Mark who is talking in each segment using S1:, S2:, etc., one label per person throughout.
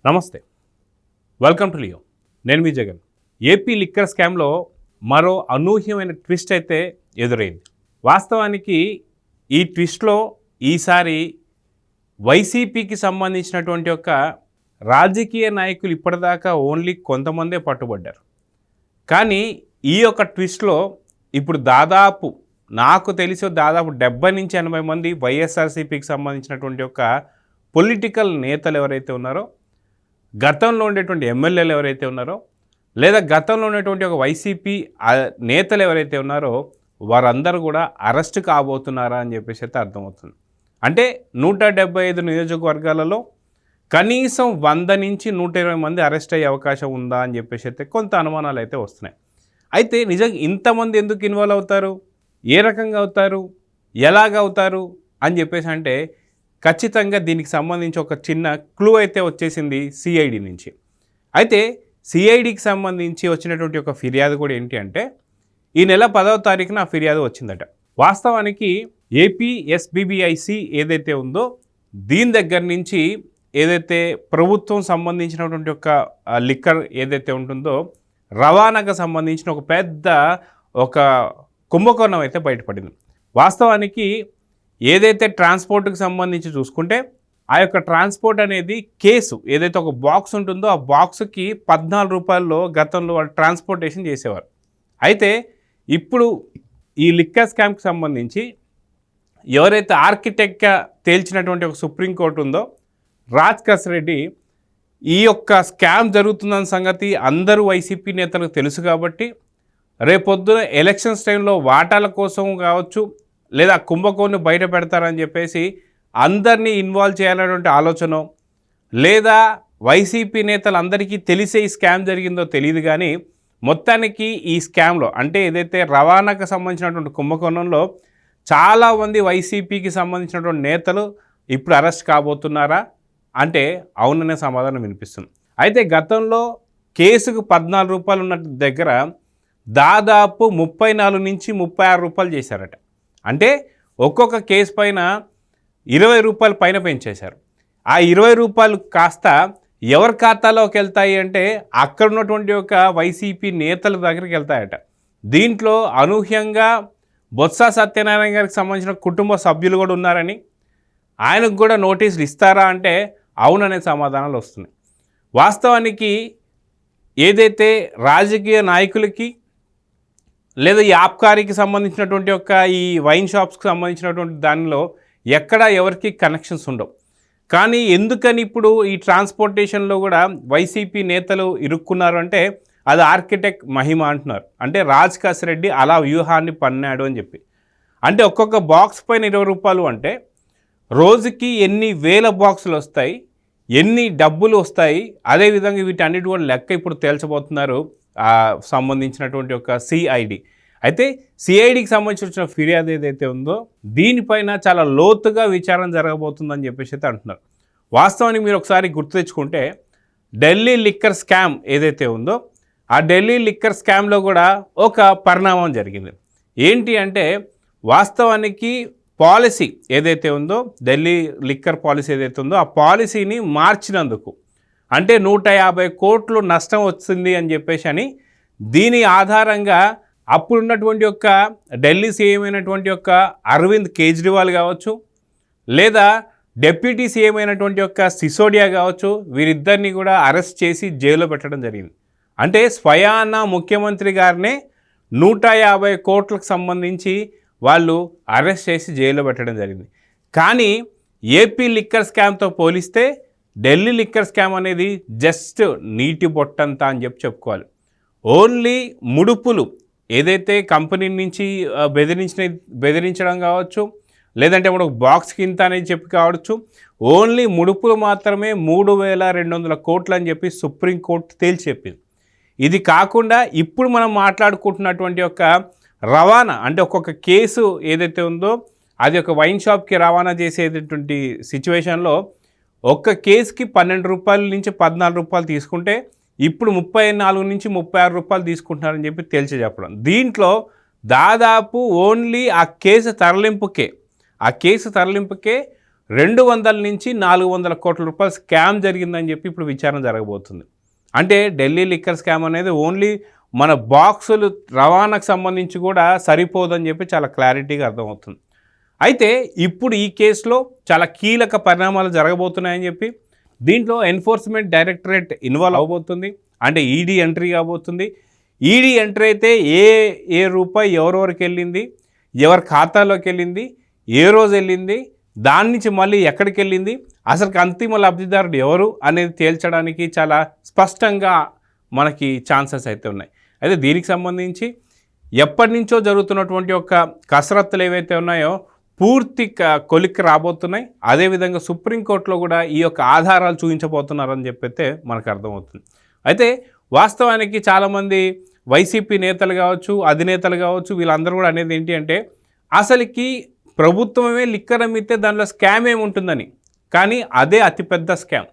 S1: నమస్తే, welcome to Leo. నేను మీ Jagan. AP liquor స్కామ్లో మరో అనూహ్యమైన ట్విస్ట్ అయితే ఎదురైంది. వాస్తవానికి ఈ ట్విస్ట్లో ఈసారి వైసీపీకి సంబంధించినటువంటి ఒక రాజకీయ నాయకులు ఇప్పటిదాకా ఓన్లీ కొంతమందే పట్టుబడ్డారు. కానీ ఈ యొక్క ట్విస్ట్లో ఇప్పుడు నాకు తెలిసి దాదాపు 70 నుంచి 80 మంది వైఎస్ఆర్సీపీకి సంబంధించినటువంటి ఒక పొలిటికల్ నేతలు ఎవరైతే ఉన్నారో, గతంలో ఉండేటువంటి ఎమ్మెల్యేలు ఎవరైతే ఉన్నారో, లేదా గతంలో ఉన్నటువంటి ఒక వైసీపీ నేతలు ఎవరైతే ఉన్నారో వారందరూ కూడా అరెస్ట్ కాబోతున్నారా అని చెప్పేసి అయితే అర్థమవుతుంది. అంటే 175 నియోజకవర్గాలలో కనీసం 100 నుంచి 120 మంది అరెస్ట్ అయ్యే అవకాశం ఉందా అని చెప్పేసి అయితే కొంత అనుమానాలు అయితే వస్తున్నాయి. అయితే నిజంగా ఇంతమంది ఎందుకు ఇన్వాల్వ్ అవుతారు, ఏ రకంగా అవుతారు, ఎలాగవుతారు అని చెప్పేసి అంటే ఖచ్చితంగా దీనికి సంబంధించి ఒక చిన్న క్లూ అయితే వచ్చేసింది సిఐడి నుంచి. అయితే సిఐడికి సంబంధించి వచ్చినటువంటి ఒక ఫిర్యాదు కూడా ఏంటి అంటే, ఈ నెల 10వ తారీఖున ఆ ఫిర్యాదు వచ్చిందట. వాస్తవానికి ఏపీఎస్బీబీఐసి ఏదైతే ఉందో దీని దగ్గర నుంచి ఏదైతే ప్రభుత్వం సంబంధించినటువంటి ఒక లిక్కర్ ఏదైతే ఉంటుందో రవాణాకు సంబంధించిన ఒక పెద్ద కుంభకోణం అయితే బయటపడింది. వాస్తవానికి ఏదైతే ట్రాన్స్పోర్ట్కి సంబంధించి చూసుకుంటే ఆ యొక్క ట్రాన్స్పోర్ట్ అనేది కేసు ఏదైతే ఒక బాక్స్ ఉంటుందో ఆ బాక్స్కి 14 రూపాయల్లో గతంలో వాళ్ళు ట్రాన్స్పోర్టేషన్ చేసేవారు. అయితే ఇప్పుడు ఈ లిక్కర్ స్కామ్కి సంబంధించి ఎవరైతే ఆర్కిటెక్ట్గా తేల్చినటువంటి ఒక సుప్రీంకోర్టు ఉందో రాజ్ రెడ్డి, ఈ యొక్క స్కామ్ జరుగుతుందన్న సంగతి అందరూ వైసీపీ నేతలకు తెలుసు కాబట్టి రేపొద్దున ఎలక్షన్స్ టైంలో వాటాల కోసం కావచ్చు, లేదా కుంభకోణం బయట పెడతారని చెప్పేసి అందరినీ ఇన్వాల్వ్ చేయాలనేటువంటి ఆలోచన, లేదా వైసీపీ నేతలు అందరికీ తెలిసే ఈ స్కామ్ జరిగిందో తెలియదు, కానీ మొత్తానికి ఈ స్కామ్లో అంటే ఏదైతే రవాణాకు సంబంధించినటువంటి కుంభకోణంలో చాలామంది వైసీపీకి సంబంధించినటువంటి నేతలు ఇప్పుడు అరెస్ట్ కాబోతున్నారా అంటే అవుననే సమాధానం వినిపిస్తుంది. అయితే గతంలో కేసుకు 14 రూపాయలు ఉన్న దగ్గర దాదాపు 34 నుంచి 36 రూపాయలు చేశారట. అంటే ఒక్కొక్క కేసు పైన 20 రూపాయల పైన పెంచేశారు. ఆ 20 రూపాయలు కాస్త ఎవరి ఖాతాలోకి వెళ్తాయి అంటే అక్కడ ఉన్నటువంటి ఒక వైసీపీ నేతల దగ్గరికి వెళ్తాయట. దీంట్లో అనూహ్యంగా బొత్స సత్యనారాయణ గారికి సంబంధించిన కుటుంబ సభ్యులు కూడా ఉన్నారని, ఆయనకు కూడా నోటీసులు ఇస్తారా అంటే అవుననే సమాధానాలు వస్తున్నాయి. వాస్తవానికి ఏదైతే రాజకీయ నాయకులకి లేదా ఈ ఆబ్కారీకి సంబంధించినటువంటి ఒక ఈ వైన్ షాప్స్కి సంబంధించినటువంటి దానిలో ఎక్కడ ఎవరికి కనెక్షన్స్ ఉండవు. కానీ ఎందుకని ఇప్పుడు ఈ ట్రాన్స్పోర్టేషన్లో కూడా వైసీపీ నేతలు ఇరుక్కున్నారు అంటే అది ఆర్కిటెక్ట్ మహిమ అంటున్నారు. అంటే రాజ్ రెడ్డి అలా వ్యూహాన్ని పన్నాడు అని చెప్పి. అంటే ఒక్కొక్క బాక్స్ పైన 20 రూపాయలు అంటే రోజుకి ఎన్ని వేల బాక్సులు వస్తాయి, ఎన్ని డబ్బులు వస్తాయి, అదేవిధంగా వీటన్నిటి కూడా లెక్క ఇప్పుడు తేల్చబోతున్నారు సంబంధించినటువంటి ఒక సిఐడి. అయితే సిఐడికి సంబంధించిన ఫిర్యాదు ఏదైతే ఉందో దీనిపైన చాలా లోతుగా విచారణ జరగబోతుందని చెప్పేసి అయితే అంటున్నారు. వాస్తవానికి మీరు ఒకసారి గుర్తు తెచ్చుకుంటే ఢిల్లీ లిక్కర్ స్కామ్ ఏదైతే ఉందో ఆ ఢిల్లీ లిక్కర్ స్కామ్లో కూడా ఒక పరిణామం జరిగింది. ఏంటి అంటే వాస్తవానికి పాలసీ ఏదైతే ఉందో ఢిల్లీ లిక్కర్ పాలసీ ఏదైతే ఉందో ఆ పాలసీని మార్చినందుకు అంటే 150 కోట్లు నష్టం వచ్చింది అని చెప్పేసి అని దీని ఆధారంగా అప్పుడున్నటువంటి యొక్క ఢిల్లీ సీఎం అయినటువంటి యొక్క అరవింద్ కేజ్రీవాల్ కావచ్చు, లేదా డిప్యూటీ సీఎం అయినటువంటి యొక్క సిసోడియా కావచ్చు, వీరిద్దరిని కూడా అరెస్ట్ చేసి జైల్లో పెట్టడం జరిగింది. అంటే స్వయాన ముఖ్యమంత్రి గారినే 150 కోట్లకు సంబంధించి వాళ్ళు అరెస్ట్ చేసి జైల్లో పెట్టడం జరిగింది. కానీ ఏపీ లిక్కర్ స్కామ్తో పోలిస్తే ఢిల్లీ లిక్కర్ స్కామ్ అనేది జస్ట్ నీటి బొట్టంతా అని చెప్పుకోవాలి. ఓన్లీ ముడుపులు ఏదైతే కంపెనీ నుంచి బెదిరించడం కావచ్చు, లేదంటే మనకు బాక్స్ కింద అనేది చెప్పి కావచ్చు, ఓన్లీ ముడుపులు మాత్రమే 3200 కోట్లు అని చెప్పి సుప్రీంకోర్టు తేల్చి చెప్పింది. ఇది కాకుండా ఇప్పుడు మనం మాట్లాడుకుంటున్నటువంటి ఒక రవాణా అంటే ఒక్కొక్క కేసు ఏదైతే ఉందో అది ఒక వైన్ షాప్కి రవాణా చేసేటటువంటి సిచ్యువేషన్లో ఒక్క కేసుకి 12 రూపాయల నుంచి 14 రూపాయలు తీసుకుంటే ఇప్పుడు 34 నుంచి 36 రూపాయలు తీసుకుంటున్నారని చెప్పి తేల్చి చెప్పడం. దీంట్లో దాదాపు ఓన్లీ ఆ కేసు తరలింపుకే 200 నుంచి 400 కోట్ల రూపాయలు స్కామ్ జరిగిందని చెప్పి ఇప్పుడు విచారణ జరగబోతుంది. అంటే ఢిల్లీ లిక్కర్ స్కామ్ అనేది ఓన్లీ మన బాక్సులు రవాణాకు సంబంధించి కూడా సరిపోదని చెప్పి చాలా క్లారిటీగా అర్థమవుతుంది. అయితే ఇప్పుడు ఈ కేసులో చాలా కీలక పరిణామాలు జరగబోతున్నాయని చెప్పి దీంట్లో ఎన్ఫోర్స్మెంట్ డైరెక్టరేట్ ఇన్వాల్వ్ అవబోతుంది. అంటే ఈడీ ఎంట్రీ కాబోతుంది. ఈడీ ఎంట్రీ అయితే ఏ రూపాయి ఎవరెవరికి వెళ్ళింది, ఎవరి ఖాతాలోకి వెళ్ళింది, ఏ రోజు వెళ్ళింది, దాని నుంచి మళ్ళీ ఎక్కడికి వెళ్ళింది, అసలు అంతిమ లబ్ధిదారుడు ఎవరు అనేది తేల్చడానికి చాలా స్పష్టంగా మనకి ఛాన్సెస్ అయితే ఉన్నాయి. అయితే దీనికి సంబంధించి ఎప్పటి నుంచో జరుగుతున్నటువంటి ఒక కసరత్తులు ఏవైతే ఉన్నాయో పూర్తి కొలిక్కి రాబోతున్నాయి. అదేవిధంగా సుప్రీంకోర్టులో కూడా ఈ యొక్క ఆధారాలు చూపించబోతున్నారని చెప్పైతే మనకు అర్థమవుతుంది. అయితే వాస్తవానికి చాలామంది వైసీపీ నేతలు కావచ్చు, అధినేతలు కావచ్చు, వీళ్ళందరూ కూడా అనేది ఏంటి అంటే అసలుకి ప్రభుత్వమే లిక్కర్ అమ్మితే దానిలో స్కామ్ ఏముంటుందని. కానీ అదే అతిపెద్ద స్కామ్.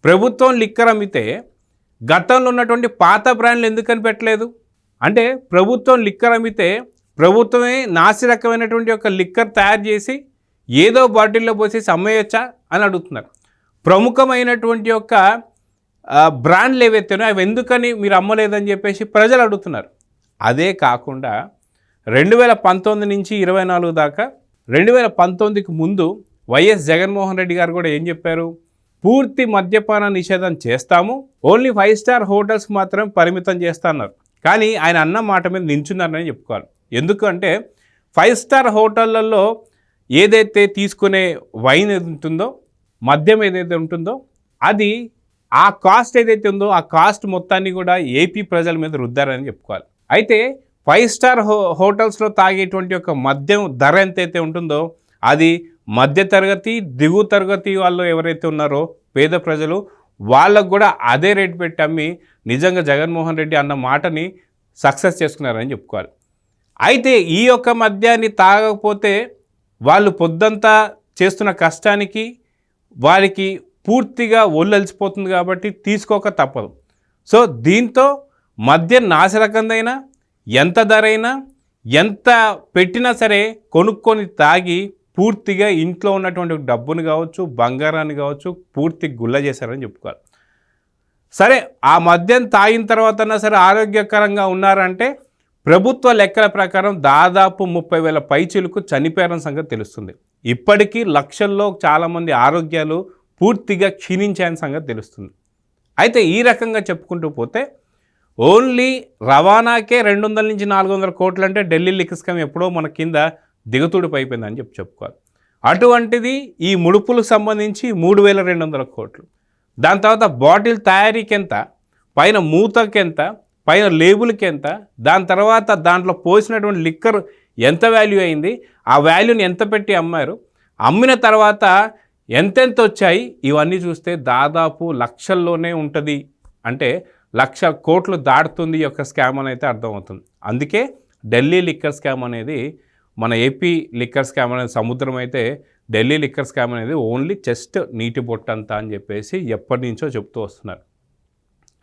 S1: ప్రభుత్వం లిక్కర్ అమ్మితే గతంలో ఉన్నటువంటి పాత బ్రాండ్లు ఎందుకని పెట్టలేదు? అంటే ప్రభుత్వం లిక్కర్ అమ్మితే ప్రభుత్వమే నాసి రకమైనటువంటి ఒక లిక్కర్ తయారు చేసి ఏదో బాటిల్లో పోసేసి అమ్మేయచ్చా అని అడుగుతున్నారు. ప్రముఖమైనటువంటి యొక్క బ్రాండ్లు ఏవైతేనో అవి ఎందుకని మీరు అమ్మలేదని చెప్పేసి ప్రజలు అడుగుతున్నారు. అదే కాకుండా 2019 నుంచి 24 దాకా 2019కి ముందు వైఎస్ జగన్మోహన్ రెడ్డి గారు కూడా ఏం చెప్పారు? పూర్తి మద్యపాన నిషేధం చేస్తాము, ఓన్లీ 5 స్టార్ హోటల్స్ మాత్రం పరిమితం చేస్తున్నారు. కానీ ఆయన అన్న మాట మీద నించున్నారని చెప్పుకోవాలి. ఎందుకంటే 5 స్టార్ హోటళ్లలో ఏదైతే తీసుకునే వైన్ ఉంటుందో, మద్యం ఏదైతే ఉంటుందో అది ఆ కాస్ట్ ఏదైతే ఉందో ఆ కాస్ట్ మొత్తాన్ని కూడా ఏపీ ప్రజల మీద రుద్దారని చెప్పుకోవాలి. అయితే 5 స్టార్ హోటల్స్లో తాగేటువంటి ఒక మద్యం ధర ఎంతైతే ఉంటుందో అది మధ్యతరగతి, దిగువ తరగతి వాళ్ళు ఎవరైతే ఉన్నారో పేద ప్రజలు వాళ్ళకు కూడా అదే రేటు పెట్టి అమ్మి నిజంగా జగన్మోహన్ రెడ్డి అన్న మాటని సక్సెస్ చేసుకున్నారని చెప్పుకోవాలి. అయితే ఈ యొక్క మద్యాన్ని తాగకపోతే వాళ్ళు పొద్దంతా చేస్తున్న కష్టానికి వారికి పూర్తిగా ఒళ్ళలిసిపోతుంది కాబట్టి తీసుకోక తప్పదు. సో దీంతో మద్యం నాసిరకందైనా ఎంత ధర అయినా ఎంత పెట్టినా సరే కొనుక్కొని తాగి పూర్తిగా ఇంట్లో ఉన్నటువంటి డబ్బును కావచ్చు, బంగారాన్ని కావచ్చు పూర్తి గుల్ల చేశారని చెప్పుకోవాలి. సరే ఆ మద్యం తాగిన తర్వాతన్నా సరే ఆరోగ్యకరంగా ఉన్నారంటే ప్రభుత్వ లెక్కల ప్రకారం దాదాపు 30,000 పైచిలకు చనిపోయారన్న సంగతి తెలుస్తుంది. ఇప్పటికీ లక్షల్లో చాలామంది ఆరోగ్యాలు పూర్తిగా క్షీణించాయని సంగతి తెలుస్తుంది. అయితే ఈ రకంగా చెప్పుకుంటూ పోతే ఓన్లీ రవాణాకే 200 నుంచి 400 కోట్లు అంటే ఢిల్లీ లిక్కర్ స్కామ్ ఎప్పుడో మన కింద దిగతుడిపై అయిపోయిందని చెప్పుకోవాలి. అటువంటిది ఈ ముడుపులకు సంబంధించి 3,200 కోట్లు. దాని తర్వాత బాటిల్ తయారీకి ఎంత, పైన మూతకి ఎంత, పైన లేబుల్కి ఎంత, దాని తర్వాత దాంట్లో పోసినటువంటి లిక్కర్ ఎంత వాల్యూ అయింది, ఆ వాల్యూని ఎంత పెట్టి అమ్మారు, అమ్మిన తర్వాత ఎంతెంత వచ్చాయి, ఇవన్నీ చూస్తే దాదాపు లక్షల్లోనే ఉంటుంది. అంటే 1,00,000 కోట్లు దాటుతుంది ఈ యొక్క స్కామ్ అని అయితే అర్థమవుతుంది. అందుకే ఢిల్లీ లిక్కర్ స్కామ్ అనేది మన ఏపీ లిక్కర్ స్కామ్ అనేది సముద్రం అయితే ఢిల్లీ లిక్కర్ స్కామ్ అనేది ఓన్లీ జస్ట్ నీటి బొట్టంత అని చెప్పేసి ఎప్పటి నుంచో చెప్తూ వస్తున్నారు.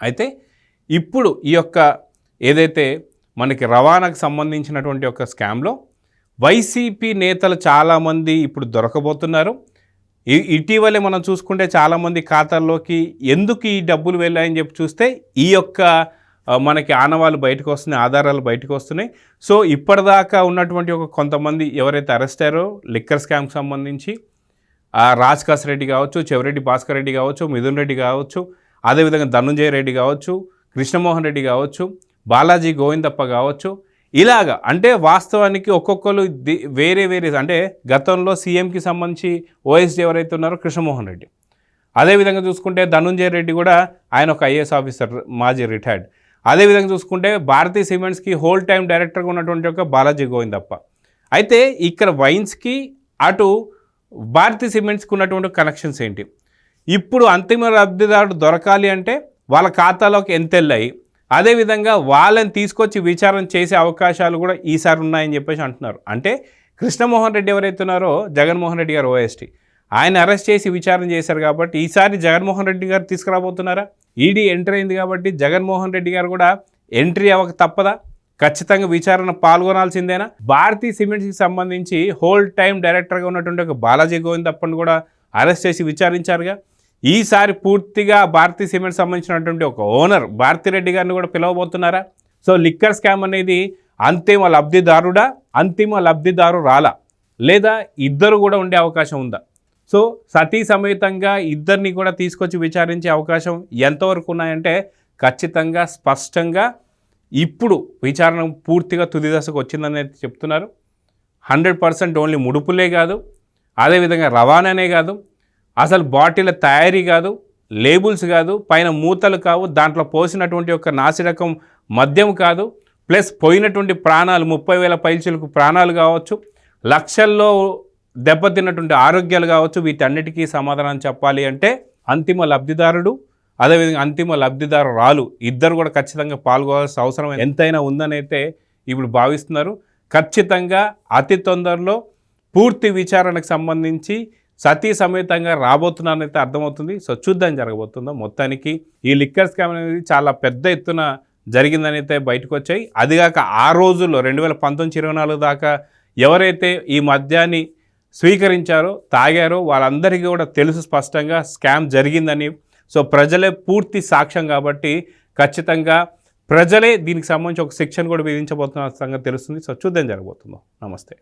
S1: అయితే ఇప్పుడు ఈ యొక్క ఏదైతే మనకి రవాణాకు సంబంధించినటువంటి ఒక స్కామ్లో వైసీపీ నేతలు చాలామంది ఇప్పుడు దొరకబోతున్నారు. ఇటీవలే మనం చూసుకుంటే చాలామంది ఖాతాల్లోకి ఎందుకు ఈ డబ్బులు వెళ్ళాయని చెప్పి చూస్తే ఈ యొక్క మనకి ఆనవాళ్ళు బయటకు వస్తున్నాయి, ఆధారాలు బయటకు వస్తున్నాయి. సో ఇప్పటిదాకా ఉన్నటువంటి ఒక కొంతమంది ఎవరైతే అరెస్ట్ అయ్యారో లిక్కర్ స్కామ్కి సంబంధించి రాజ్కాస్ రెడ్డి కావచ్చు, చెవిరెడ్డి భాస్కర్ రెడ్డి కావచ్చు, మిథున్ రెడ్డి కావచ్చు, అదేవిధంగా ధనుంజయ రెడ్డి కావచ్చు, కృష్ణమోహన్ రెడ్డి కావచ్చు, బాలాజీ గోవిందప్ప కావచ్చు, ఇలాగా అంటే వాస్తవానికి ఒక్కొక్కరు వేరే అంటే గతంలో సీఎంకి సంబంధించి ఓఎస్డీ ఎవరైతే ఉన్నారో కృష్ణమోహన్ రెడ్డి, అదేవిధంగా చూసుకుంటే ధనుంజయ రెడ్డి కూడా ఆయన ఒక ఐఏఎస్ ఆఫీసర్ మాజీ రిటైర్డ్, అదేవిధంగా చూసుకుంటే భారతీ సిమెంట్స్కి హోల్ టైం డైరెక్టర్గా ఉన్నటువంటి ఒక బాలాజీ గోవిందప్ప. అయితే ఇక్కడ వైన్స్కి అటు భారతీ సిమెంట్స్కి ఉన్నటువంటి కనెక్షన్స్ ఏంటి, ఇప్పుడు అంతిమ లబ్ధిదారుడు దొరకాలి అంటే వాళ్ళ ఖాతాలోకి ఎంత వెళ్ళాయి, అదేవిధంగా వాళ్ళని తీసుకొచ్చి విచారణ చేసే అవకాశాలు కూడా ఈసారి ఉన్నాయని చెప్పేసి అంటున్నారు. అంటే కృష్ణమోహన్ రెడ్డి ఎవరైతే ఉన్నారో జగన్మోహన్ రెడ్డి గారు ఓఎస్టీ ఆయన అరెస్ట్ చేసి విచారణ చేశారు కాబట్టి ఈసారి జగన్మోహన్ రెడ్డి గారు తీసుకురాబోతున్నారా? ఈడీ ఎంట్రీ అయింది కాబట్టి జగన్మోహన్ రెడ్డి గారు కూడా ఎంట్రీ అవ్వక తప్పదా? ఖచ్చితంగా విచారణ పాల్గొనాల్సిందేనా? భారతీ సిమెంట్స్కి సంబంధించి హోల్ టైం డైరెక్టర్గా ఉన్నటువంటి ఒక బాలాజీ గోవిందప్పని కూడా అరెస్ట్ చేసి విచారించారుగా. ఈసారి పూర్తిగా భారతీ సిమెంట్ సంబంధించినటువంటి ఒక ఓనర్ భారతిరెడ్డి గారిని కూడా పిలవబోతున్నారా? సో లిక్కర్ స్కామ్ అనేది అంతిమ లబ్ధిదారుడా, అంతిమ లబ్ధిదారు రాలా, లేదా ఇద్దరు కూడా ఉండే అవకాశం ఉందా? సో సతీ సమేతంగా ఇద్దరిని కూడా తీసుకొచ్చి విచారించే అవకాశం ఎంతవరకు ఉన్నాయంటే ఖచ్చితంగా స్పష్టంగా ఇప్పుడు విచారణ పూర్తిగా తుది దశకు వచ్చిందని చెప్తున్నారు. 100% ఓన్లీ ముడుపులే కాదు, అదేవిధంగా రవాణానే కాదు, అసలు బాటిల్ తయారీ కాదు, లేబుల్స్ కాదు, పైన మూతలు కావు, దాంట్లో పోసినటువంటి ఒక నాసిరకం మద్యం కాదు, ప్లస్ పోయినటువంటి ప్రాణాలు 30,000 పైచలకు ప్రాణాలు కావచ్చు, లక్షల్లో దెబ్బతిన్నటువంటి ఆరోగ్యాలు కావచ్చు, వీటన్నిటికీ సమాధానం చెప్పాలి అంటే అంతిమ లబ్ధిదారుడు అదేవిధంగా అంతిమ లబ్ధిదారురాలు ఇద్దరు కూడా ఖచ్చితంగా పాల్గొనాల్సిన అవసరం ఎంతైనా ఉందని అయితే ఇప్పుడు భావిస్తున్నారు. ఖచ్చితంగా అతి తొందరలో పూర్తి విచారణకు సంబంధించి సతీ సమేతంగా రాబోతున్నారని అయితే అర్థమవుతుంది. సో చూద్దాం జరగబోతుందో. మొత్తానికి ఈ లిక్కర్ స్కామ్ అనేది చాలా పెద్ద ఎత్తున జరిగిందని అయితే బయటకు వచ్చాయి. అదిగాక ఆ రోజుల్లో 2019-24 దాకా ఎవరైతే ఈ మద్యాన్ని స్వీకరించారో తాగారో వాళ్ళందరికీ కూడా తెలుసు స్పష్టంగా స్కామ్ జరిగిందని. సో ప్రజలే పూర్తి సాక్ష్యం కాబట్టి ఖచ్చితంగా ప్రజలే దీనికి సంబంధించి ఒక శిక్షను కూడా విధించబోతున్న సంగతి తెలుస్తుంది. సో చూద్దాం జరగబోతుందో. నమస్తే.